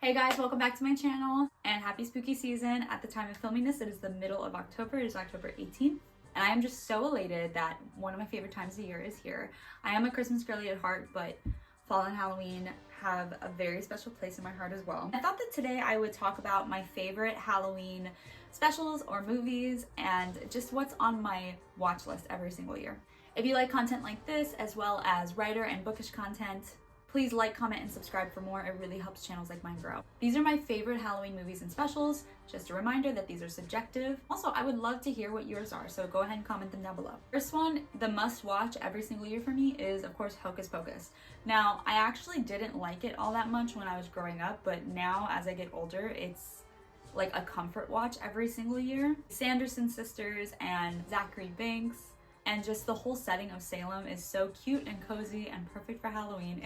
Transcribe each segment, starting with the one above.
Hey guys, welcome back to my channel and happy spooky season. At the time of filming this, it is the middle of October. It is October 18th. And I am just so elated that one of my favorite times of the year is here. I am a Christmas girly at heart, but fall and Halloween have a very special place in my heart as well. I thought that today I would talk about my favorite Halloween specials or movies and just what's on my watch list every single year. If you like content like this, as well as writer and bookish content, please like, comment, and subscribe for more. It really helps channels like mine grow. These are my favorite Halloween movies and specials. Just a reminder that these are subjective. Also, I would love to hear what yours are, so go ahead and comment them down below. First one, the must watch every single year for me is, of course, Hocus Pocus. Now, I actually didn't like it all that much when I was growing up, but now as I get older, it's like a comfort watch every single year. Sanderson sisters and Zachary Banks, and just the whole setting of Salem is so cute and cozy and perfect for Halloween.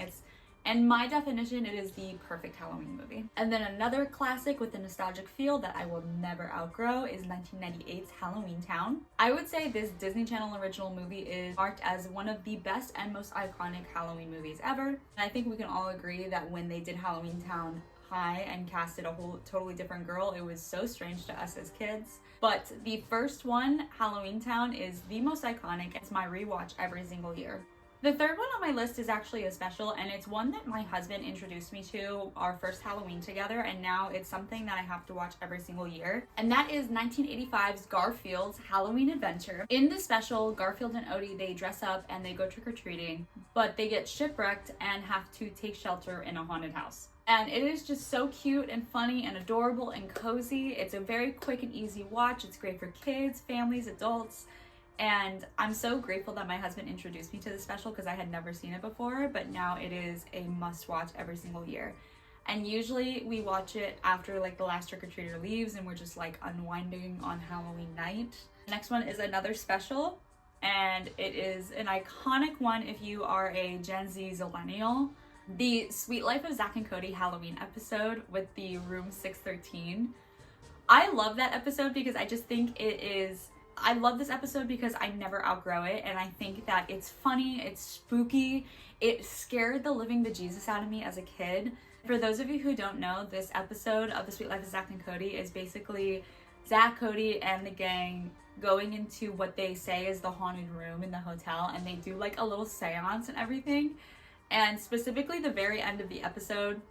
In my definition, it is the perfect Halloween movie. And then another classic with a nostalgic feel that I will never outgrow is 1998's Halloween Town. I would say this Disney Channel original movie is marked as one of the best and most iconic Halloween movies ever. And I think we can all agree that when they did Halloween Town High and casted a whole totally different girl, it was so strange to us as kids. But the first one, Halloween Town, is the most iconic. It's my rewatch every single year. The third one on my list is actually a special, and it's one that my husband introduced me to our first Halloween together, and now it's something that I have to watch every single year. And that is 1985's Garfield's Halloween Adventure. In the special, Garfield and Odie, they dress up and they go trick-or-treating, but they get shipwrecked and have to take shelter in a haunted house. And it is just so cute and funny and adorable and cozy. It's a very quick and easy watch. It's great for kids, families, adults. And I'm so grateful that my husband introduced me to this special because I had never seen it before, but now it is a must watch every single year. And usually we watch it after like the last trick-or-treater leaves and we're just like unwinding on Halloween night. The next one is another special, and it is an iconic one if you are a Gen Z Zillennial. The Sweet Life of Zack and Cody Halloween episode with the Room 613. I love that episode because I just think I love this episode because I never outgrow it, and I think that it's funny, it's spooky, it scared the living bejesus out of me as a kid. For those of you who don't know, this episode of The Sweet Life of Zack and Cody is basically Zack, Cody, and the gang going into what they say is the haunted room in the hotel, and they do like a little seance and everything. And specifically the very end of the episode,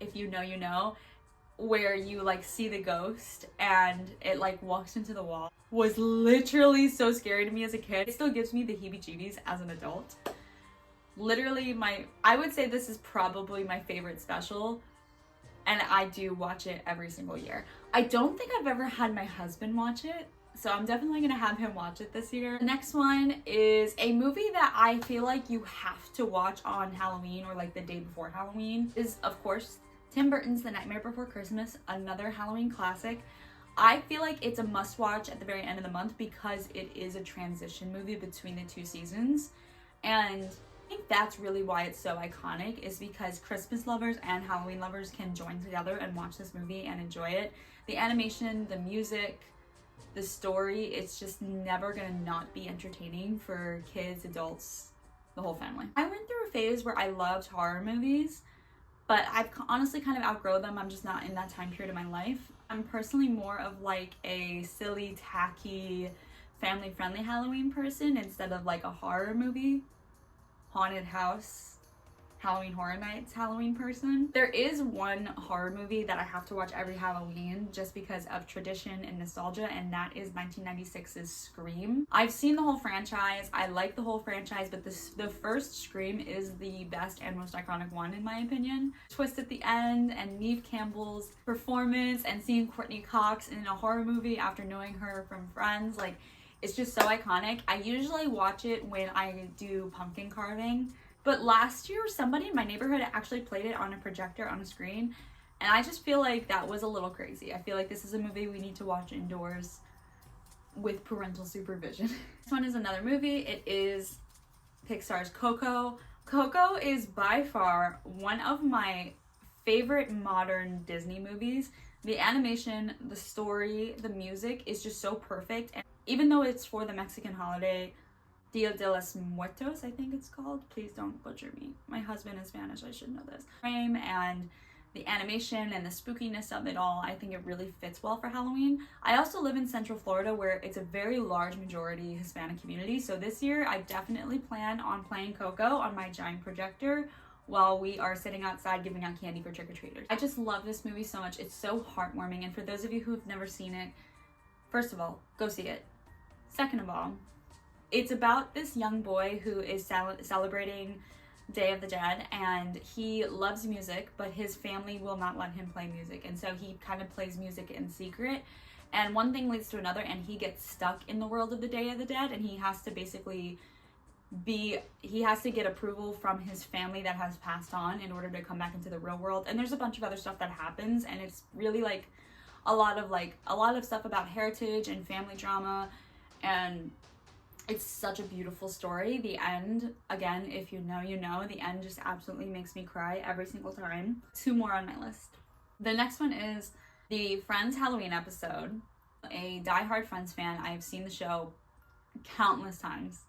if you know, you know, where you like see the ghost and it like walks into the wall, was literally so scary to me as a kid. It still gives me the heebie-jeebies as an adult. Literally I would say this is probably my favorite special, and I do watch it every single year. I don't think I've ever had my husband watch it, so I'm definitely gonna have him watch it this year. The next one is a movie that I feel like you have to watch on Halloween or like the day before Halloween, is of course Tim Burton's The Nightmare Before Christmas, another Halloween classic. I feel like it's a must watch at the very end of the month because it is a transition movie between the two seasons. And I think that's really why it's so iconic, is because Christmas lovers and Halloween lovers can join together and watch this movie and enjoy it. The animation, the music, the story, it's just never gonna not be entertaining for kids, adults, the whole family. I went through a phase where I loved horror movies, but I've honestly kind of outgrown them. I'm just not in that time period of my life. I'm personally more of like a silly, tacky, family-friendly Halloween person instead of like a horror movie, haunted house, Halloween Horror Nights Halloween person. There is one horror movie that I have to watch every Halloween just because of tradition and nostalgia, and that is 1996's Scream. I've seen the whole franchise. I like the whole franchise, but the first Scream is the best and most iconic one in my opinion. Twist at the end and Neve Campbell's performance and seeing Courtney Cox in a horror movie after knowing her from Friends, like, it's just so iconic. I usually watch it when I do pumpkin carving. But last year, somebody in my neighborhood actually played it on a projector on a screen, and I just feel like that was a little crazy. I feel like this is a movie we need to watch indoors with parental supervision. This one is another movie. It is Pixar's Coco. Coco is by far one of my favorite modern Disney movies. The animation, the story, the music is just so perfect, and even though it's for the Mexican holiday, Dia de los Muertos, I think it's called. Please don't butcher me. My husband is Spanish, I should know this. And the animation and the spookiness of it all, I think it really fits well for Halloween. I also live in Central Florida where it's a very large majority Hispanic community, so this year I definitely plan on playing Coco on my giant projector while we are sitting outside giving out candy for trick-or-treaters. I just love this movie so much. It's so heartwarming, and for those of you who have never seen it, first of all, go see it. Second of all, it's about this young boy who is celebrating Day of the Dead, and he loves music, but his family will not let him play music, and so he kind of plays music in secret, and one thing leads to another, and he gets stuck in the world of the Day of the Dead, and he has to basically get approval from his family that has passed on in order to come back into the real world. And there's a bunch of other stuff that happens, and it's really like a lot of stuff about heritage and family drama, and it's such a beautiful story. The end, again, if you know, you know, the end just absolutely makes me cry every single time. 2 more on my list. The next one is the Friends Halloween episode. A diehard Friends fan, I have seen the show countless times.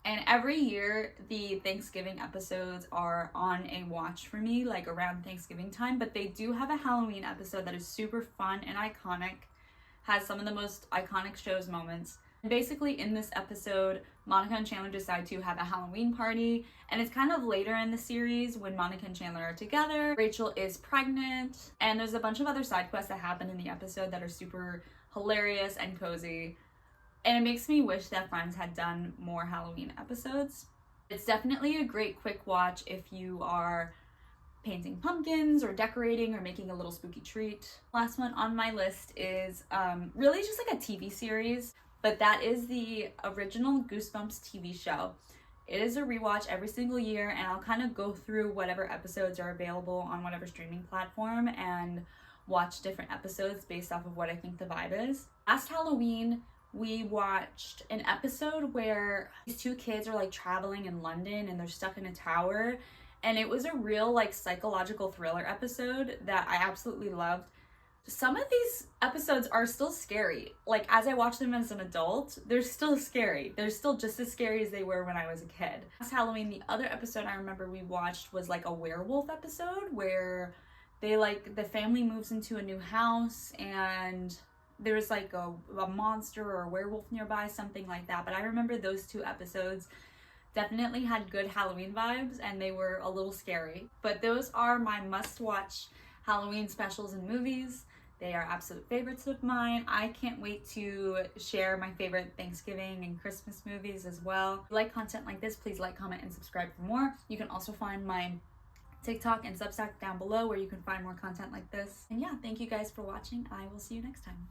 And every year, the Thanksgiving episodes are on a watch for me, like around Thanksgiving time. But they do have a Halloween episode that is super fun and iconic, has some of the most iconic show's moments. Basically, in this episode, Monica and Chandler decide to have a Halloween party, and it's kind of later in the series when Monica and Chandler are together. Rachel is pregnant, and there's a bunch of other side quests that happen in the episode that are super hilarious and cozy. And it makes me wish that Friends had done more Halloween episodes. It's definitely a great quick watch if you are painting pumpkins or decorating or making a little spooky treat. Last one on my list is really just like a TV series, but that is the original Goosebumps TV show. It is a rewatch every single year, and I'll kind of go through whatever episodes are available on whatever streaming platform and watch different episodes based off of what I think the vibe is. Last Halloween, we watched an episode where these 2 kids are like traveling in London and they're stuck in a tower, and it was a real like psychological thriller episode that I absolutely loved. Some of these episodes are still scary. Like, as I watch them as an adult, they're still scary. They're still just as scary as they were when I was a kid. Last Halloween, the other episode I remember we watched was like a werewolf episode where the family moves into a new house and there's like a monster or a werewolf nearby, something like that. But I remember those 2 episodes definitely had good Halloween vibes, and they were a little scary. But those are my must-watch Halloween specials and movies. They are absolute favorites of mine. I can't wait to share my favorite Thanksgiving and Christmas movies as well. If you like content like this, please like, comment, and subscribe for more. You can also find my TikTok and Substack down below where you can find more content like this. And yeah, thank you guys for watching. I will see you next time.